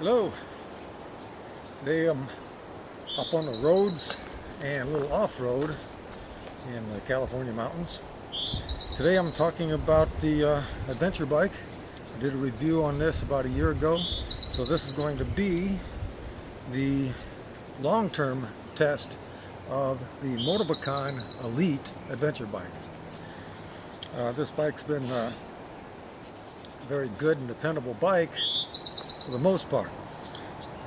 Hello. Today I'm up on the roads and a little off-road in the California mountains. Today I'm talking about the adventure bike. I did a review on this about a year ago. So this is going to be the long-term test of the Motobecane Elite Adventure bike. This bike's been a very good and dependable bike for the most part.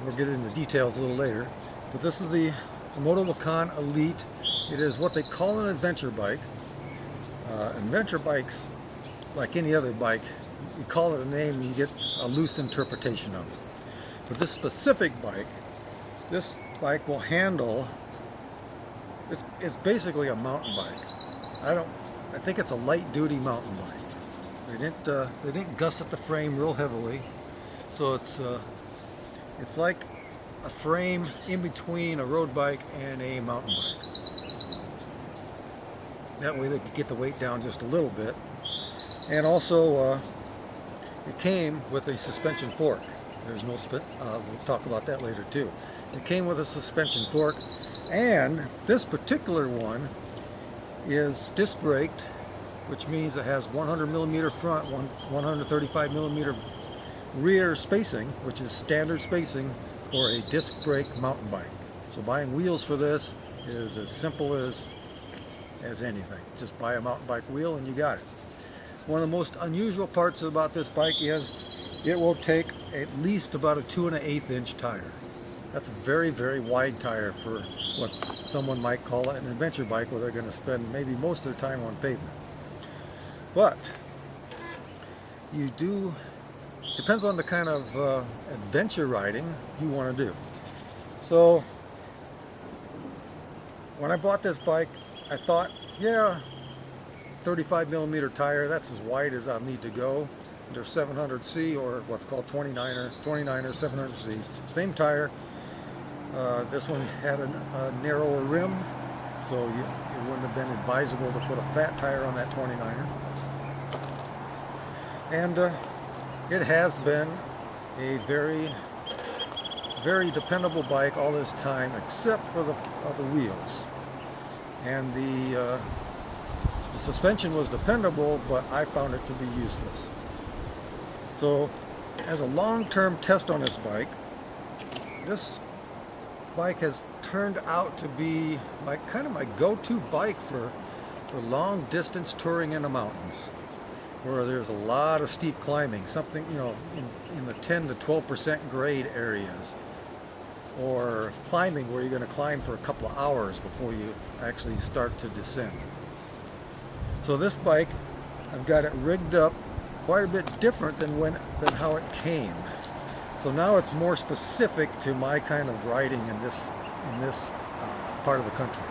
We'll get into details a little later. But this is the Motobecane Elite. It is what they call an adventure bike. Adventure bikes, like any other bike, you call it a name and you get a loose interpretation of it. But this specific bike, this bike will handle, it's basically a mountain bike. I think it's a light duty mountain bike. They didn't gusset the frame real heavily. So it's like a frame in between a road bike and a mountain bike. That way they could get the weight down just a little bit. And also it came with a suspension fork. There's no we'll talk about that later too. It came with a suspension fork, and this particular one is disc braked, which means it has 100mm front, 135mm rear spacing, which is standard spacing for a disc brake mountain bike. So buying wheels for this is as simple as anything. Just buy a mountain bike wheel and you got it. One of the most unusual parts about this bike is it will take at least about a 2 1/8 inch tire. That's a very, very wide tire for what someone might call an adventure bike, where they're going to spend maybe most of their time on pavement. But depends on the kind of adventure riding you want to do. So when I bought this bike, I thought, yeah, 35mm tire, that's as wide as I'll need to go. They're 700C, or what's called 29er 700C. Same tire. This one had a narrower rim, so it wouldn't have been advisable to put a fat tire on that 29er. And it has been a very, very dependable bike all this time, except for the wheels. And the suspension was dependable, but I found it to be useless. So, as a long-term test on this bike has turned out to be kind of my go-to bike for long-distance touring in the mountains, where there's a lot of steep climbing, something, in the 10 to 12% grade areas, or climbing where you're going to climb for a couple of hours before you actually start to descend. So this bike, I've got it rigged up quite a bit different than how it came. So now it's more specific to my kind of riding in this part of the country.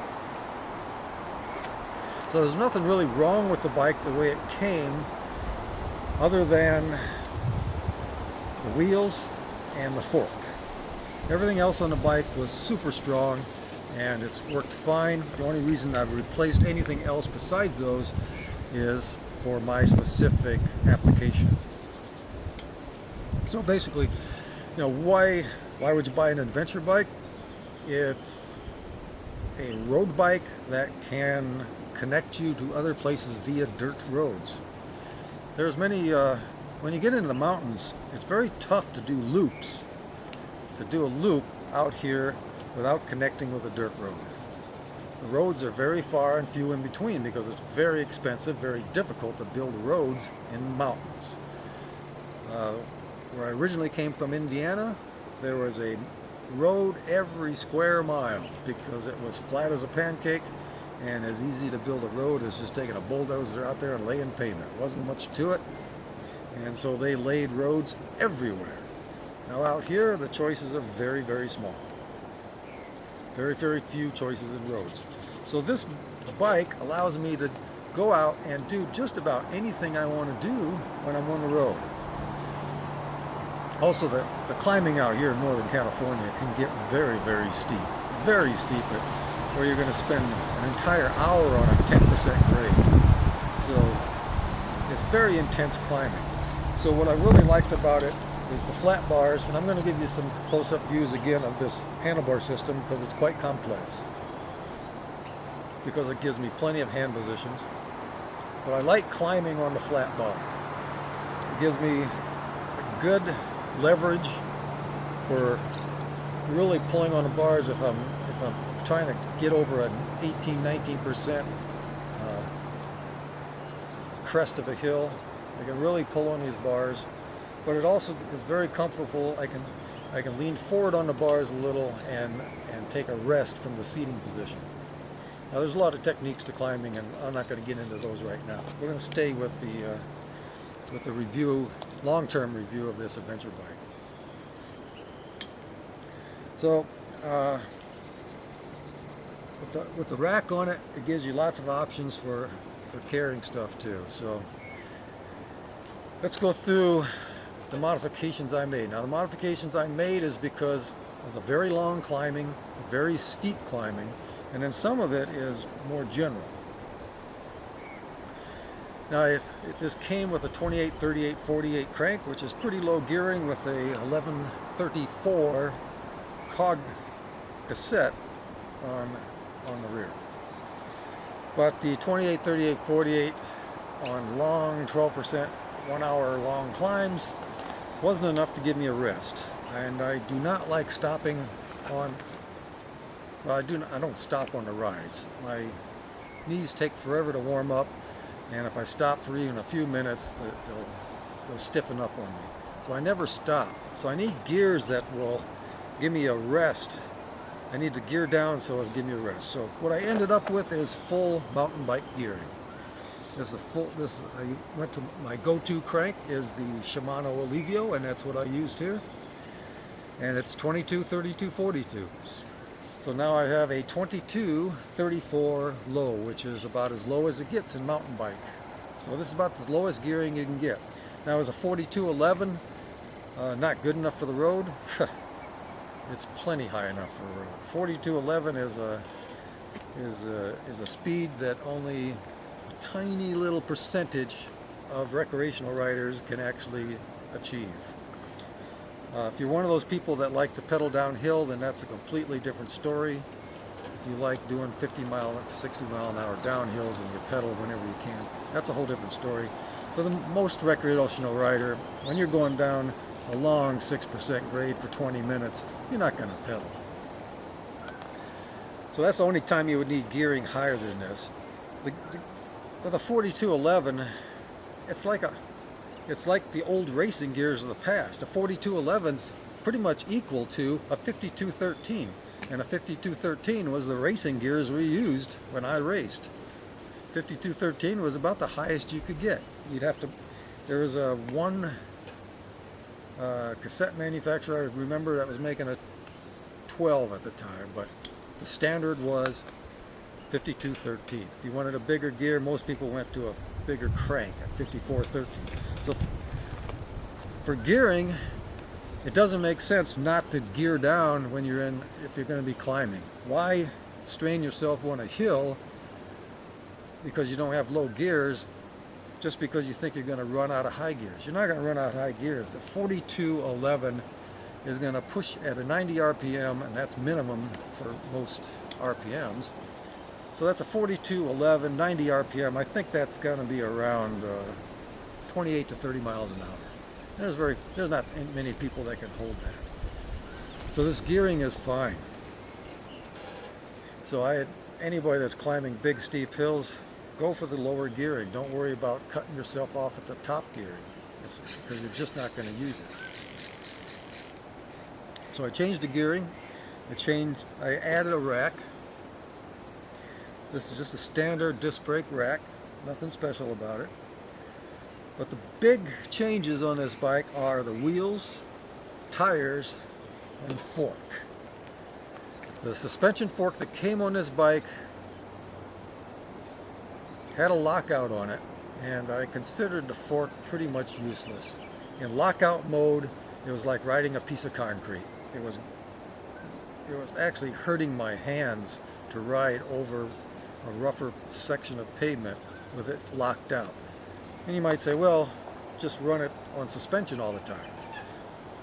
So there's nothing really wrong with the bike the way it came, other than the wheels and the fork. Everything else on the bike was super strong, and it's worked fine. The only reason I've replaced anything else besides those is for my specific application. So basically, why would you buy an adventure bike? It's a road bike that can connect you to other places via dirt roads. There's many, when you get into the mountains, it's very tough to do loops. To do a loop out here without connecting with a dirt road. The roads are very far and few in between, because it's very expensive, very difficult to build roads in mountains. Where I originally came from, Indiana, there was a road every square mile because it was flat as a pancake and as easy to build a road as just taking a bulldozer out there and laying pavement. Wasn't much to it, and so they laid roads everywhere. Now out here, the choices are very, very small. Very, very few choices in roads. So this bike allows me to go out and do just about anything I want to do when I'm on the road. Also, the climbing out here in Northern California can get very, very steep. Very steep, where you're going to spend an entire hour on a 10% grade. So it's very intense climbing. So what I really liked about it is the flat bars, and I'm going to give you some close-up views again of this handlebar system because it's quite complex, because it gives me plenty of hand positions. But I like climbing on the flat bar. It gives me good leverage for really pulling on the bars if I'm trying to get over an 18-19% crest of a hill. I can really pull on these bars, but it also is very comfortable. I can lean forward on the bars a little and take a rest from the seating position. Now there's a lot of techniques to climbing, and I'm not going to get into those right now. We're going to stay with the review, long-term review of this adventure bike. So with the rack on it, it gives you lots of options for carrying stuff too. So let's go through the modifications I made. Now the modifications I made is because of the very long climbing, very steep climbing, and then some of it is more general. Now if this came with a 28, 38, 48 crank, which is pretty low gearing with a 1134 cog cassette on the rear. But the 28, 38, 48 on long 12%, 1 hour long climbs wasn't enough to give me a rest. And I do not like stopping on, well, I don't stop on the rides. My knees take forever to warm up, and if I stop for even a few minutes, they'll stiffen up on me. So I never stop. So I need gears that will give me a rest. I need to gear down so it'll give me a rest. So what I ended up with is full mountain bike gearing. I went to my go-to crank is the Shimano Alivio, and that's what I used here. And it's 22, 32, 42. So now I have a 22, 34 low, which is about as low as it gets in mountain bike. So this is about the lowest gearing you can get. Now is a 4211 not good enough for the road? It's plenty high enough for the road. 4211 is a speed that only a tiny little percentage of recreational riders can actually achieve. If you're one of those people that like to pedal downhill, then that's a completely different story. If you like doing 50 mile, 60 mile an hour downhills and you pedal whenever you can, that's a whole different story. For the most recreational rider, when you're going down a long 6% grade for 20 minutes, you're not going to pedal. So that's the only time you would need gearing higher than this. With a 4211, it's like the old racing gears of the past. A 4211's pretty much equal to a 5213, and a 5213 was the racing gears we used when I raced. 5213 was about the highest you could get. There was one cassette manufacturer I remember that was making a 12 at the time, but the standard was 5213. If you wanted a bigger gear, most people went to a bigger crank at 5413. So for gearing, it doesn't make sense not to gear down when if you're going to be climbing. Why strain yourself on a hill because you don't have low gears just because you think you're going to run out of high gears? You're not going to run out of high gears. The 4211 is going to push at a 90 RPM, and that's minimum for most RPMs. So that's a 4211, 90 RPM. I think that's going to be around 28 to 30 miles an hour. There's not many people that can hold that. So this gearing is fine. So anybody that's climbing big steep hills, go for the lower gearing. Don't worry about cutting yourself off at the top gearing, because you're just not going to use it. So I changed the gearing. I added a rack. This is just a standard disc brake rack, nothing special about it. But the big changes on this bike are the wheels, tires, and fork. The suspension fork that came on this bike had a lockout on it, and I considered the fork pretty much useless. In lockout mode, it was like riding a piece of concrete. It was actually hurting my hands to ride over a rougher section of pavement with it locked out. And you might say, well, just run it on suspension all the time.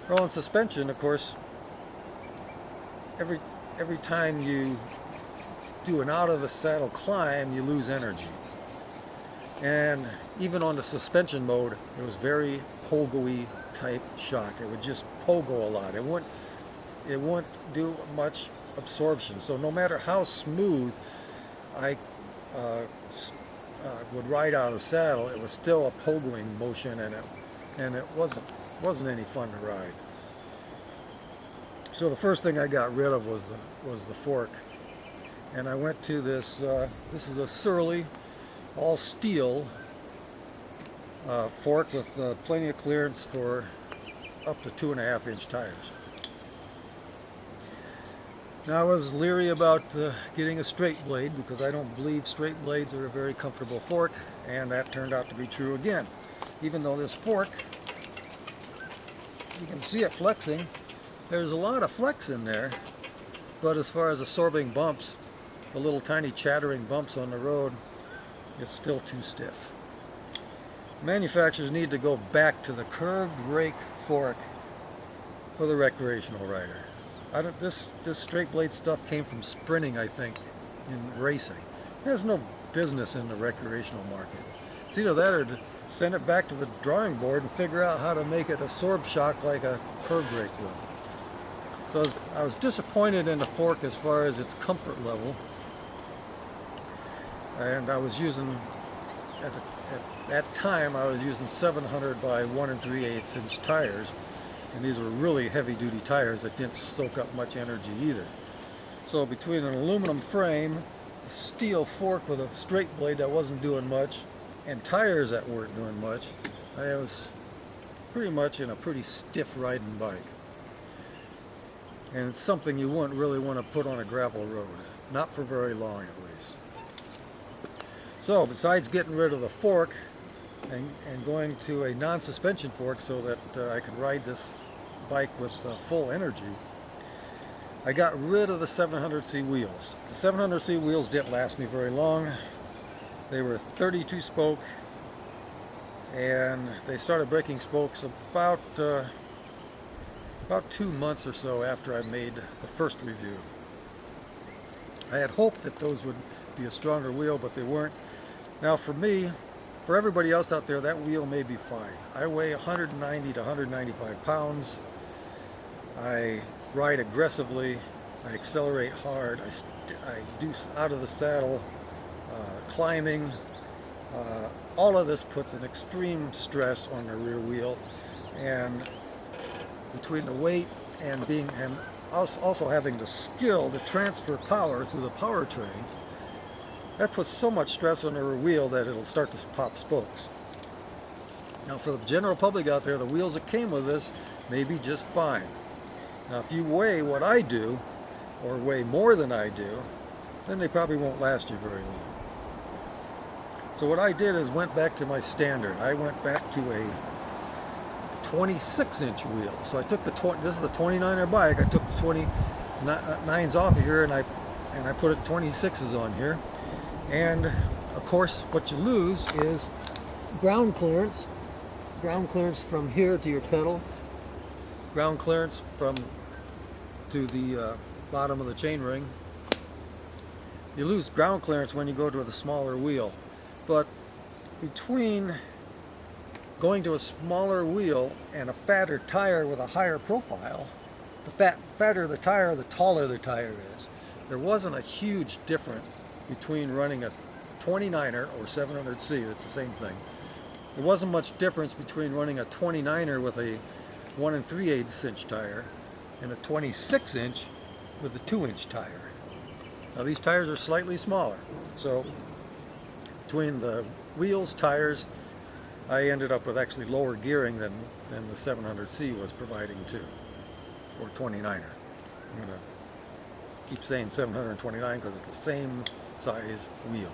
Well, in suspension, of course, every time you do an out of the saddle climb, you lose energy. And even on the suspension mode, it was very pogo-y type shock. It would just pogo a lot. It wouldn't do much absorption. So no matter how smooth I would ride out of the saddle, it was still a pogoing motion, and it wasn't any fun to ride. So the first thing I got rid of was the fork, and I went to this. This is a Surly, all steel fork with plenty of clearance for up to 2.5-inch tires. Now I was leery about getting a straight blade because I don't believe straight blades are a very comfortable fork, and that turned out to be true again. Even though this fork, you can see it flexing, there's a lot of flex in there, but as far as absorbing bumps, the little tiny chattering bumps on the road, it's still too stiff. Manufacturers need to go back to the curved rake fork for the recreational rider. This straight blade stuff came from sprinting, I think, in racing. It has no business in the recreational market. It's either that or to send it back to the drawing board and figure out how to make it absorb shock like a curved rake will. So I was disappointed in the fork as far as its comfort level. And I was using, at that time, I was using 700 by 1 3/8 inch tires. And these were really heavy-duty tires that didn't soak up much energy either. So between an aluminum frame, a steel fork with a straight blade that wasn't doing much, and tires that weren't doing much, I was pretty much in a pretty stiff riding bike. And it's something you wouldn't really want to put on a gravel road. Not for very long, at least. So besides getting rid of the fork and going to a non-suspension fork so that I could ride this bike with full energy, I got rid of the 700C wheels. The 700C wheels didn't last me very long. They were 32 spoke, and they started breaking spokes about 2 months or so after I made the first review. I had hoped that those would be a stronger wheel, but they weren't. Now for me, for everybody else out there, that wheel may be fine. I weigh 190 to 195 pounds. I ride aggressively. I accelerate hard. I do out of the saddle, climbing. All of this puts an extreme stress on the rear wheel, and between the weight and also having the skill to transfer power through the powertrain, that puts so much stress on the rear wheel that it'll start to pop spokes. Now for the general public out there, the wheels that came with this may be just fine. Now if you weigh what I do, or weigh more than I do, then they probably won't last you very long. So what I did is went back to my standard. I went back to a 26-inch wheel. So I took this is a 29er bike. I took the 29s off of here and I put 26s on here. And of course, what you lose is ground clearance from here to your pedal, ground clearance to the bottom of the chainring. You lose ground clearance when you go to the smaller wheel, but between going to a smaller wheel and a fatter tire with a higher profile, the fatter the tire, the taller the tire is. There wasn't a huge difference between running a 29er or 700C, it's the same thing. There wasn't much difference between running a 29er with a 1 3/8 inch tire and a 26-inch with a 2-inch tire. Now these tires are slightly smaller, so between the wheels, tires, I ended up with actually lower gearing than the 700C was providing too, or 29er. I'm going to keep saying 729 because it's the same size wheel.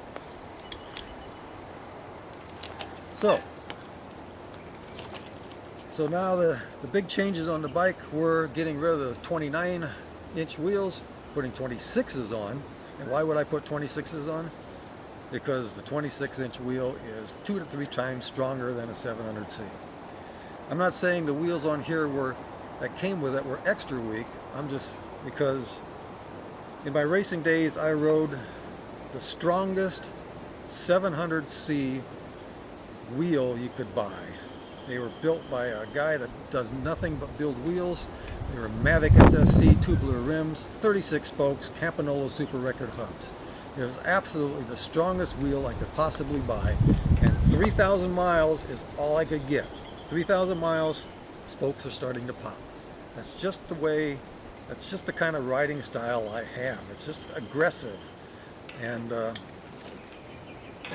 So now the big changes on the bike were getting rid of the 29-inch wheels, putting 26s on. And why would I put 26s on? Because the 26-inch wheel is 2 to 3 times stronger than a 700C. I'm not saying the wheels on here were that came with it were extra weak. Because in my racing days I rode the strongest 700C wheel you could buy. They were built by a guy that does nothing but build wheels. They were Mavic SSC tubular rims, 36 spokes, Campanolo Super Record hubs. It was absolutely the strongest wheel I could possibly buy, and 3,000 miles is all I could get. 3,000 miles, spokes are starting to pop. That's just the kind of riding style I have. It's just aggressive. And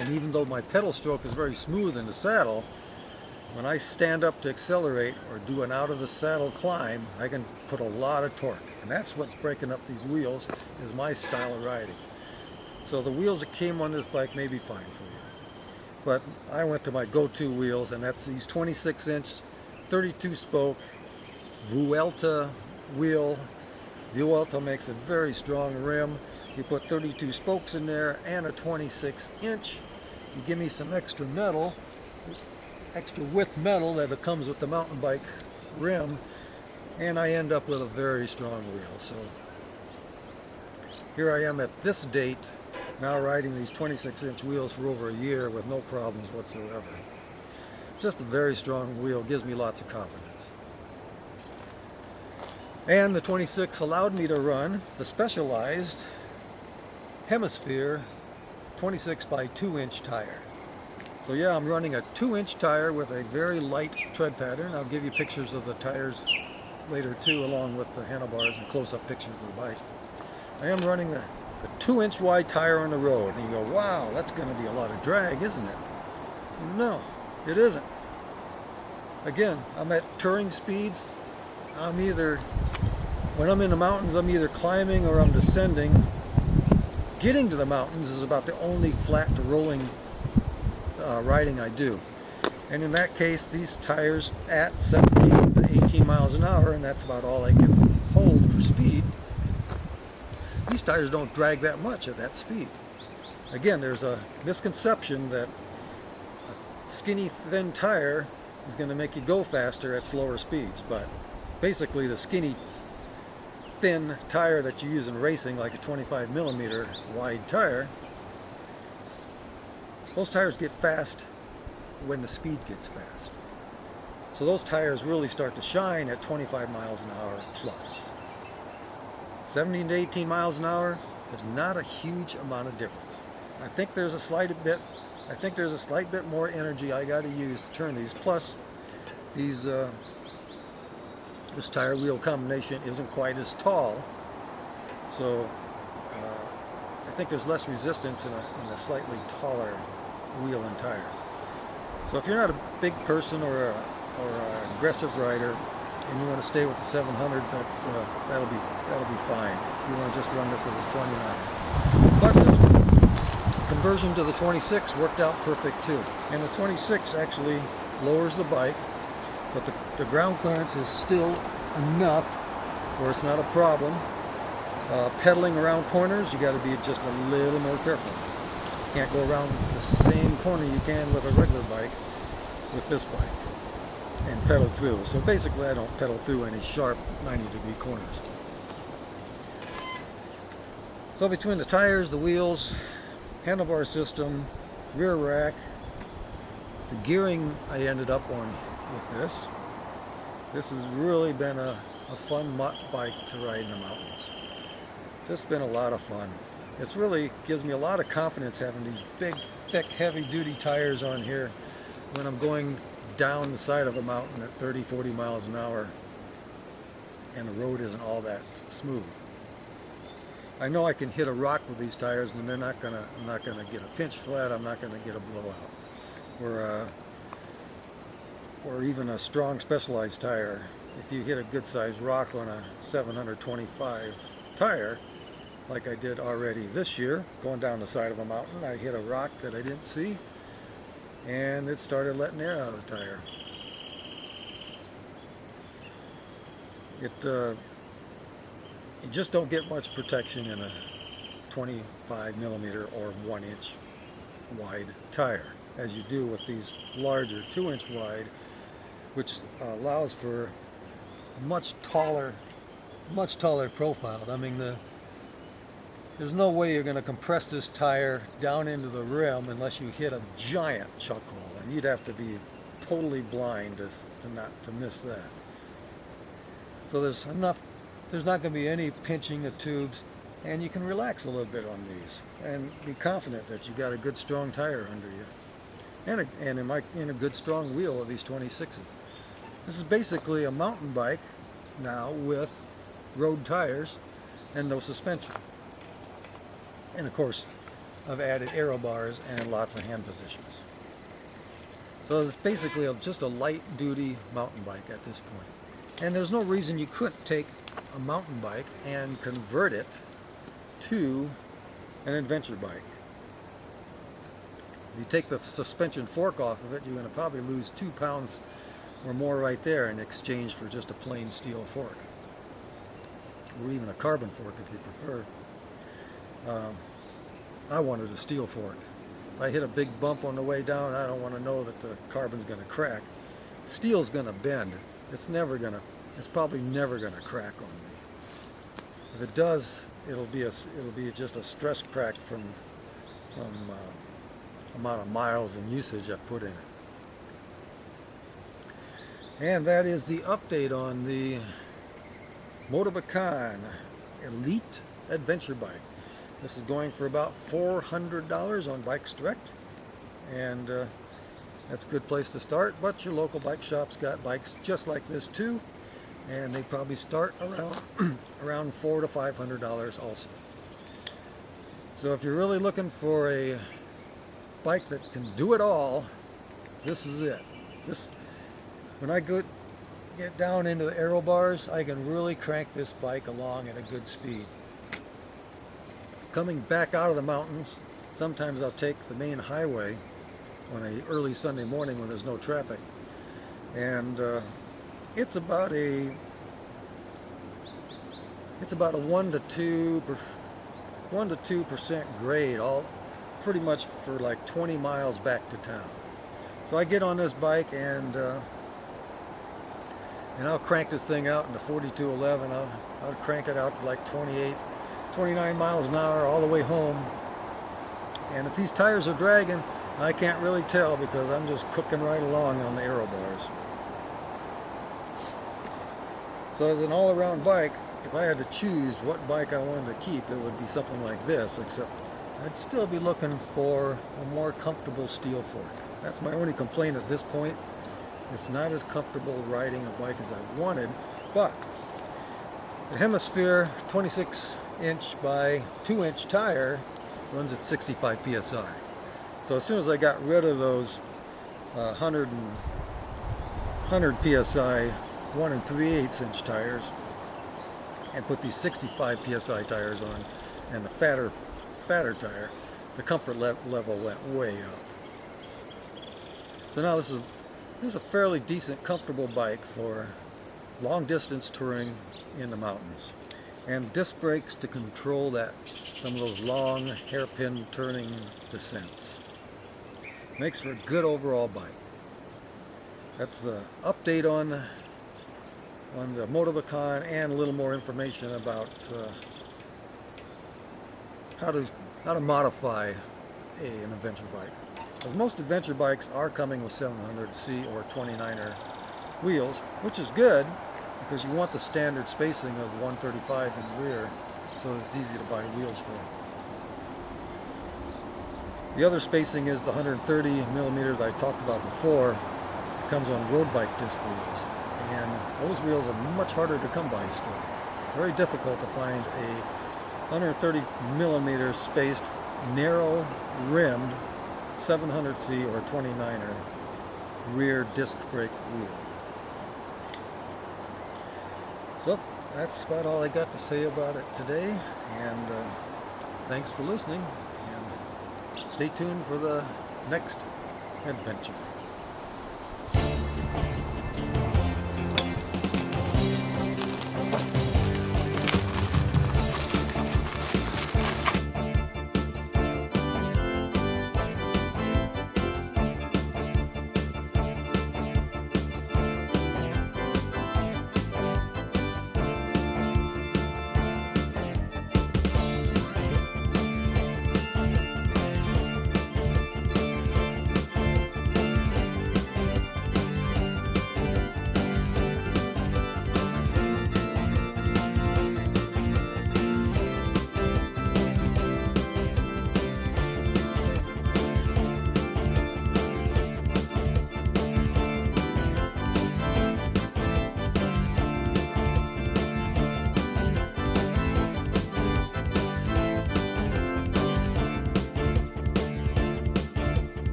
even though my pedal stroke is very smooth in the saddle, when I stand up to accelerate or do an out of the saddle climb, I can put a lot of torque. And that's what's breaking up these wheels, is my style of riding. So the wheels that came on this bike may be fine for you. But I went to my go-to wheels, and that's these 26-inch, 32-spoke Vuelta wheel. Vuelta makes a very strong rim. You put 32 spokes in there and a 26-inch. You give me some extra metal, extra width metal that comes with the mountain bike rim, and I end up with a very strong wheel. So here I am at this date, now riding these 26-inch wheels for over a year with no problems whatsoever. Just a very strong wheel, gives me lots of confidence. And the 26 allowed me to run the Specialized Hemisphere 26 by 2-inch tire. So yeah, I'm running a 2-inch tire with a very light tread pattern. I'll give you pictures of the tires later too, along with the handlebars and close-up pictures of the bike. I am running the 2-inch wide tire on the road. And you go, wow, that's going to be a lot of drag, isn't it? No, it isn't. Again, I'm at touring speeds. When I'm in the mountains, I'm either climbing or I'm descending. Getting to the mountains is about the only flat to rolling riding I do. And in that case, these tires at 17 to 18 miles an hour, and that's about all I can hold for speed, these tires don't drag that much at that speed. Again, there's a misconception that a skinny, thin tire is going to make you go faster at slower speeds, but basically the skinny, thin tire that you use in racing, like a 25 millimeter wide tire, those tires get fast when the speed gets fast. So those tires really start to shine at 25 miles an hour plus. 17 to 18 miles an hour is not a huge amount of difference. I think there's a slight bit more energy I got to use to turn these. Plus, this tire wheel combination isn't quite as tall, so I think there's less resistance in a slightly taller wheel and tire. So if you're not a big person or an aggressive rider and you want to stay with the 700s, that'll be fine. If you want to just run this as a 29, but this conversion to the 26 worked out perfect too. And the 26 actually lowers the bike, but the ground clearance is still enough where it's not a problem. Pedaling around corners, you got to be just a little more careful. You can't go around the same corner you can with a regular bike with this bike and pedal through. So basically I don't pedal through any sharp 90-degree corners. So between the tires, the wheels, handlebar system, rear rack, the gearing I ended up on with this has really been a fun mutt bike to ride in the mountains. Just been a lot of fun. It's really gives me a lot of confidence having these big, thick, heavy-duty tires on here when I'm going down the side of a mountain at 30, 40 miles an hour and the road isn't all that smooth. I know I can hit a rock with these tires and I'm not gonna get a pinch flat, I'm not gonna get a blowout. Or even a strong Specialized tire. If you hit a good sized rock on a 725 tire, like I did already this year, going down the side of a mountain, I hit a rock that I didn't see and it started letting air out of the tire. You just don't get much protection in a 25 millimeter or 1-inch wide tire as you do with these larger 2-inch wide, which allows for much taller profile. I mean, there's no way you're going to compress this tire down into the rim unless you hit a giant chuck hole, and you'd have to be totally blind to miss that. So there's not going to be any pinching of tubes, and you can relax a little bit on these and be confident that you got a good strong tire under you, and a good strong wheel of these 26s. This is basically a mountain bike now with road tires and no suspension. And of course, I've added aero bars and lots of hand positions. So it's basically just a light duty mountain bike at this point. And there's no reason you couldn't take a mountain bike and convert it to an adventure bike. If you take the suspension fork off of it, you're going to probably lose 2 pounds or more right there in exchange for just a plain steel fork. Or even a carbon fork if you prefer. I wanted a steel fork. If I hit a big bump on the way down, I don't want to know that the carbon's going to crack. Steel's going to bend. It's probably never going to crack on me. If it does, it'll be just a stress crack from amount of miles and usage I've put in it. And that is the update on the Motobecane Elite Adventure bike. This is going for about $400 on Bikes Direct, and that's a good place to start. But your local bike shop's got bikes just like this too, and they probably start around $400 to $500 also. So if you're really looking for a bike that can do it all, this is it. When I get down into the aero bars, I can really crank this bike along at a good speed. Coming back out of the mountains, sometimes I'll take the main highway on an early Sunday morning when there's no traffic, and it's about a 1 to 2% grade, all pretty much for like 20 miles back to town. So I get on this bike and I'll crank this thing out into 4211. I'll crank it out to like 29 miles an hour all the way home. And if these tires are dragging, I can't really tell because I'm just cooking right along on the aero bars. So as an all-around bike, if I had to choose what bike I wanted to keep, it would be something like this, except I'd still be looking for a more comfortable steel fork. That's my only complaint at this point. It's not as comfortable riding a bike as I wanted, but the Hemisphere 26-inch by 2-inch tire runs at 65 psi. So as soon as I got rid of those 100 psi 1 3/8 inch tires and put these 65 psi tires on, and the fatter tire, the comfort level went way up. So now this is a fairly decent, comfortable bike for long distance touring in the mountains, and disc brakes to control some of those long hairpin turning descents. Makes for a good overall bike. That's the update on the Motobecane, and a little more information about how to modify an adventure bike. Because most adventure bikes are coming with 700C or 29er wheels, which is good because you want the standard spacing of 135 in the rear, so it's easy to buy wheels for. The other spacing is the 130 millimeter that I talked about before. It comes on road bike disc wheels, and those wheels are much harder to come by still. Very difficult to find a 130 millimeter spaced, narrow rimmed 700C or 29er rear disc brake wheel. So that's about all I got to say about it today, and thanks for listening, and stay tuned for the next adventure.